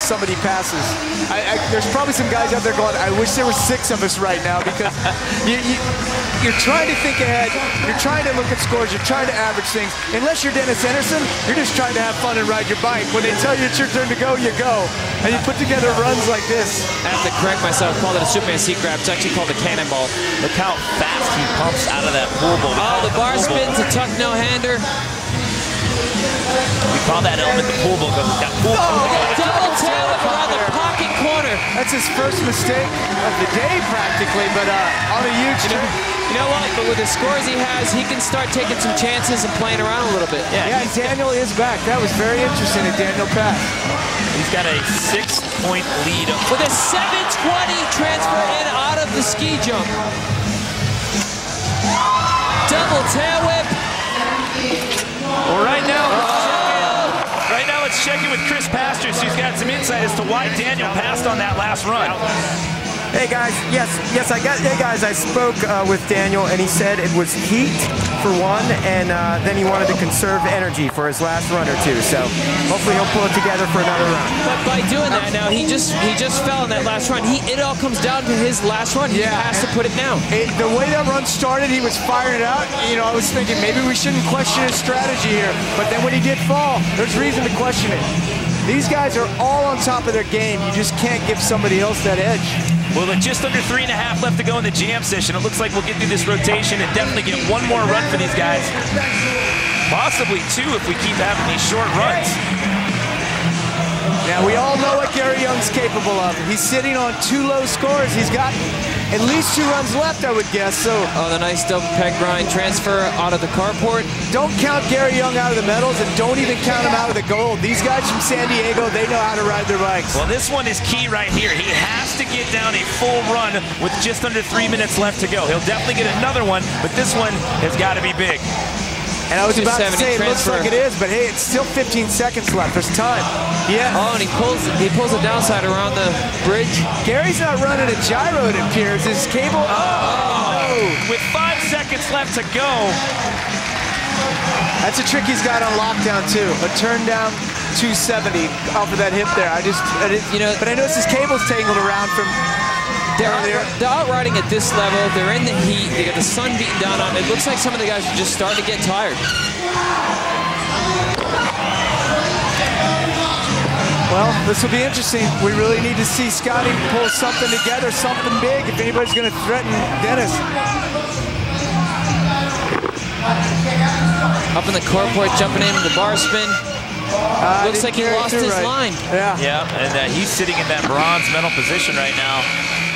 somebody passes. There's probably some guys out there going, I wish there were 6 of us right now, because you're trying to think ahead, you're trying to look at scores, you're trying to average things. Unless you're Dennis Anderson, you're just trying to have fun and ride your bike. When they tell you it's your turn to go, you go. And you put together runs like this. I have to correct myself, called it a Superman seat grab. It's actually called a cannonball. Look how fast he pumps out of that pool boat. Oh, the bar spin to tuck no-hander. We call that element the pool boat because it's got pool. Double tail whip around the pocket corner. That's his first mistake of the day, practically, but on a huge You know what? But with the scores he has, he can start taking some chances and playing around a little bit. Yeah, and Daniel is back. That was very interesting that Daniel passed. He's got a 6-point lead. With a 720 transfer in out of the ski jump. Double tail whip. Well, right now let's check in with Chris Pastors, who's got some insight as to why Daniel passed on that last run. Hey guys, I spoke with Daniel, and he said it was heat for one, and then he wanted to conserve energy for his last run or two. So hopefully he'll pull it together for another run. But by doing that now, he just fell in that last run. It all comes down to his last run. He has to put it down. The way that run started, he was firing it out. You know, I was thinking maybe we shouldn't question his strategy here. But then when he did fall, there's reason to question it. These guys are all on top of their game. You just can't give somebody else that edge. Well, with just under 3.5 left to go in the jam session, it looks like we'll get through this rotation and definitely get one more run for these guys. Possibly 2 if we keep having these short runs. Now, we all know what Gary Young's capable of. He's sitting on 2 low scores. He's got at least 2 runs left, I would guess. So, the nice double peg grind transfer out of the carport. Don't count Gary Young out of the medals, and don't even count him out of the gold. These guys from San Diego, they know how to ride their bikes. Well, this one is key right here. He has to get down a full run with just under 3 minutes left to go. He'll definitely get another one, but this one has got to be big. And I was about to say, it looks like it is, but hey, it's still 15 seconds left. There's time. Yeah. Oh, and he pulls the downside around the bridge. Gary's not running a gyro, it appears. His cable. Oh! With 5 seconds left to go. That's a trick he's got on lockdown too. A turn down 270 off of that hip there. But I noticed his cable's tangled around from. They're out riding at this level. They're in the heat. They got the sun beating down on them. It looks like some of the guys are just starting to get tired. Well, this will be interesting. We really need to see Scotty pull something together, something big, if anybody's going to threaten Dennis. Up in the carport, jumping in with the bar spin. Looks like he lost his line. Yeah, and he's sitting in that bronze medal position right now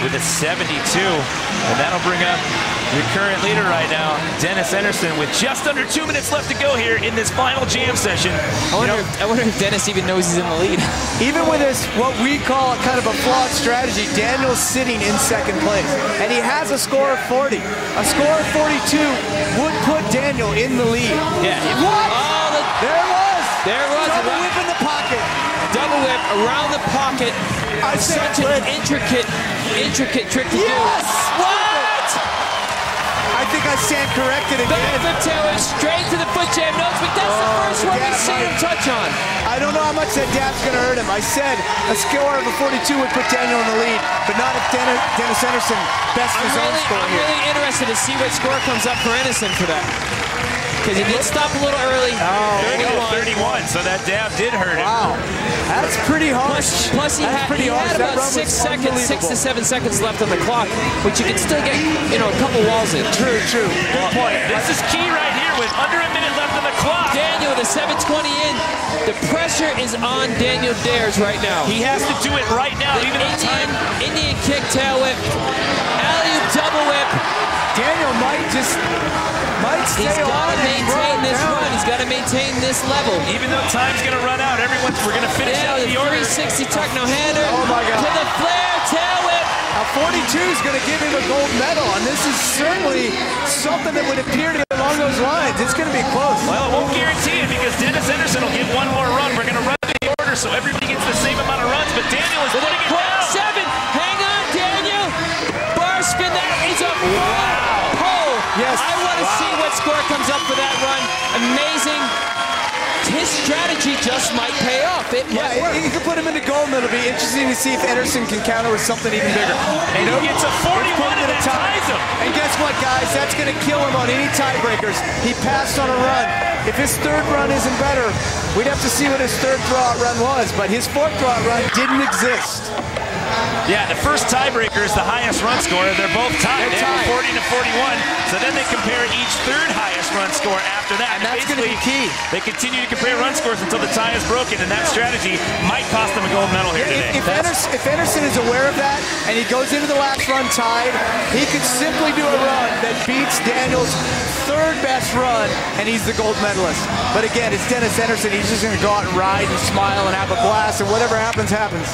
with a 72, and that'll bring up your current leader right now, Dennis Anderson, with just under 2 minutes left to go here in this final jam session. I wonder if Dennis even knows he's in the lead. Even with this, what we call kind of a flawed strategy, Daniel's sitting in second place, and he has a score of 40. A score of 42 would put Daniel in the lead. Yeah. What? There it was. There it was. Double whip in the pocket. Double whip around the pocket. Such an intricate trick to do. Yes! What? I think I stand corrected again. Backflip tailwind straight to the foot jam nose, but that's the first one we've seen him touch on. I don't know how much that dab's going to hurt him. I said a score of a 42 would put Daniel in the lead, but not if Dennis Anderson bests his own score here. I'm really interested to see what score comes up for Anderson for that. Because he did stop a little early. 31, so that dab did hurt him. Wow, that's pretty harsh. Plus he had about 6 to 7 seconds left on the clock, which you can still get, a couple walls in. True. Good point. This is key right here with under a minute left on the clock. Daniel with a 7:20 in. The pressure is on Daniel Dares right now. He has to do it right now, even in time. Indian kick tail whip, alley-oop double whip. Daniel might stay He's got to maintain this run. He's got to maintain this level. Even though time's going to run out, we're going to finish out the order. 360 tuck no hander. Oh my God. To the flare tail whip. A 42 is going to give him a gold medal, and this is certainly something that would appear to be along those lines. It's going to be close. Well, it won't guarantee it because Dennis Anderson will get one more run. We're going to run the order so everybody gets the same amount of runs, but Daniel is putting it down. 7. Hang on, Daniel. Bar spin. That is a pole. Yes. I want to see what score comes up for that run. Amazing. His strategy just might pay off. it might work. You can put him into gold medal. It'll be interesting to see if Ederson can counter with something even bigger. And he gets a 41 and that ties him. And guess what, guys? That's going to kill him on any tiebreakers. He passed on a run. If his third run isn't better, we'd have to see what his third throw-out run was. But his fourth throw-out run didn't exist. Yeah, the first tiebreaker is the highest run scorer. They're both tied. They're 40 to 41. So then they compare each third highest run score after that. And that's going to be key. They continue to compare run scores until the tie is broken, and that strategy might cost them a gold medal here today. If Ederson is aware of that and he goes into the last run tied, he could simply do a run that beats Daniel's third best run, and he's the gold medalist. But again, it's Dennis Ederson. He's just going to go out and ride and smile and have a blast, and whatever happens, happens.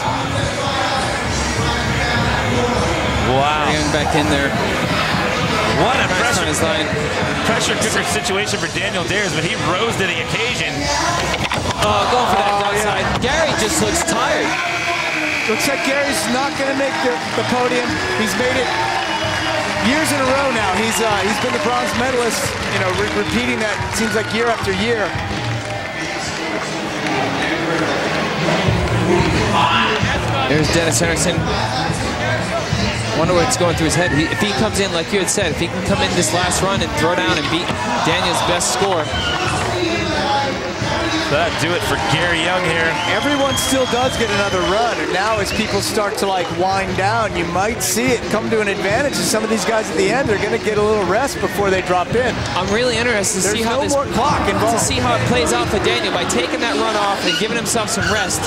Wow. Getting back in there. What a pressure cooker Nice. situation for Daniel Dares, but he rose to the occasion. Going for that outside. Gary just looks tired. Looks like Gary's not going to make the podium. He's made it years in a row now. He's been the bronze medalist, you know, repeating that, it seems like year after year. There's Dennis Ederson. Wonder what's going through his head. If he comes in, like you had said, if he can come in this last run and throw down and beat Daniel's best score. That'd do it for Gary Young here. Everyone still does get another run, and now as people start to like wind down, you might see it come to an advantage of some of these guys at the end. They're going to get a little rest before they drop in. I'm really interested to see how There's no more clock involved. to see how it plays out for Daniel by taking that run off and giving himself some rest.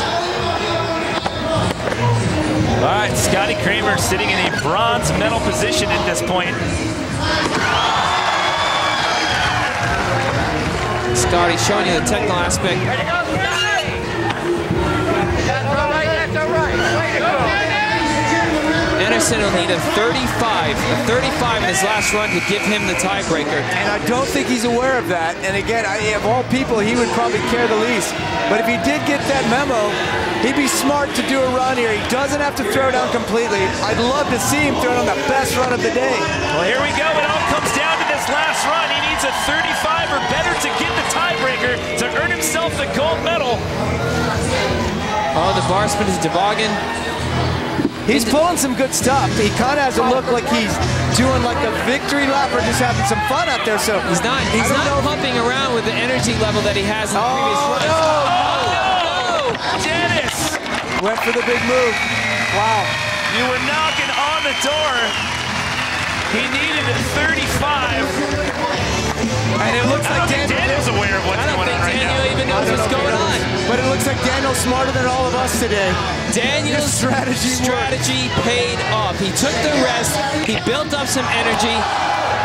All right, Scotty Kramer sitting in a bronze medal position at this point. Scotty showing you the technical aspect. Ederson will need a 35 in his last run to give him the tiebreaker. And I don't think he's aware of that. And again, of all people, he would probably care the least. But if he did get that memo, he'd be smart to do a run here. He doesn't have to throw down completely. I'd love to see him throw down the best run of the day. Well, here we go. It all comes down to this last run. He needs a 35 or better to get the tiebreaker to earn himself the gold medal. Oh, the bar spin is toboggan. He's pulling some good stuff. He kind of has a look like he's doing like a victory lap or just having some fun out there. So He's not pumping around with the energy level that he has in the previous runs. Oh, no! Dennis! Went for the big move. Wow. You were knocking on the door. He needed a 35. And it looks like Daniel's aware of what's going on right now. Daniel even knows what's going on. But it looks like Daniel's smarter than all of us today. Daniel's strategy paid off. He took the rest, he built up some energy,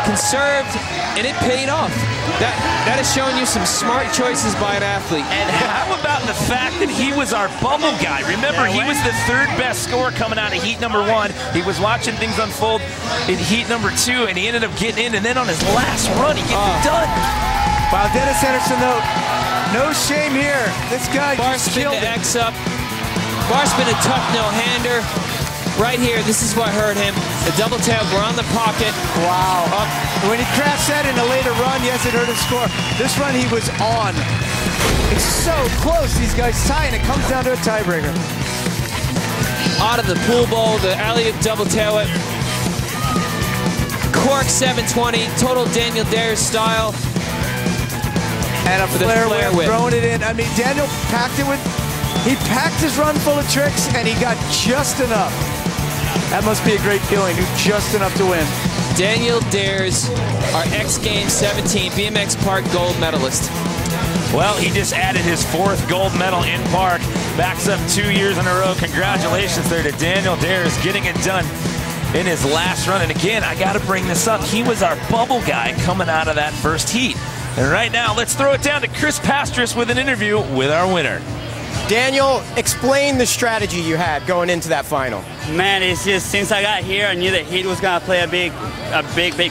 conserved, and it paid off. That is showing you some smart choices by an athlete. And how about the fact that he was our bubble guy? Remember, he was the third best scorer coming out of heat number 1. He was watching things unfold in heat number 2, and he ended up getting in, and then on his last run, he gets it done. Wow, Dennis Ederson, though, no shame here. This guy Bar just spin killed to it. X up. Bar spin a tough no-hander. Right here, this is what hurt him. The double tail, we're on the pocket. Wow. When he crashed that in a later run, yes, it hurt his score. This run, he was on. It's so close, these guys tie, and it comes down to a tiebreaker. Out of the pool bowl, the alley-oop double tail whip. Cork 720, total Daniel Dares style. And a flare whip, throwing it in. I mean, Daniel packed it with, he packed his run full of tricks, and he got just enough. That must be a great feeling, just enough to win. Daniel Dares, our X Games 17 BMX Park gold medalist. Well, he just added his 4th gold medal in Park. Backs up 2 years in a row. Congratulations there to Daniel Dares getting it done in his last run. And again, I got to bring this up. He was our bubble guy coming out of that first heat. And right now, let's throw it down to Chris Pastris with an interview with our winner. Daniel, explain the strategy you had going into that final. Man, it's just since I got here, I knew that heat was gonna play a big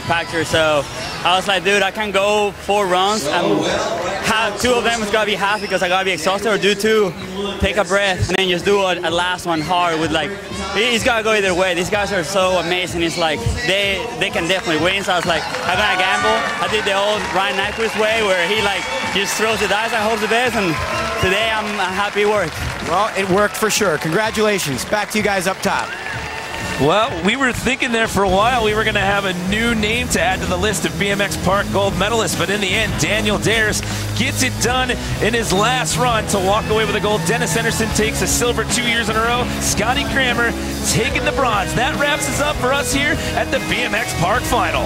factor. So I was like, dude, I can go 4 runs. And 2 of them is gonna be half because I gotta be exhausted, or do 2, take a breath, and then just do a last one hard with like. It's gotta go either way. These guys are so amazing. It's like they can definitely win. So I was like, I'm gonna gamble. I did the old Ryan Nyquist way where he like just throws the dice and hopes the best, and today I'm happy it worked. Well, it worked for sure. Congratulations. Back to you guys up top. Well, we were thinking there for a while we were going to have a new name to add to the list of BMX Park gold medalists, but in the end, Daniel Dares gets it done in his last run to walk away with a gold. Dennis Anderson takes a silver 2 years in a row. Scotty Kramer taking the bronze. That wraps us up for us here at the BMX Park Final.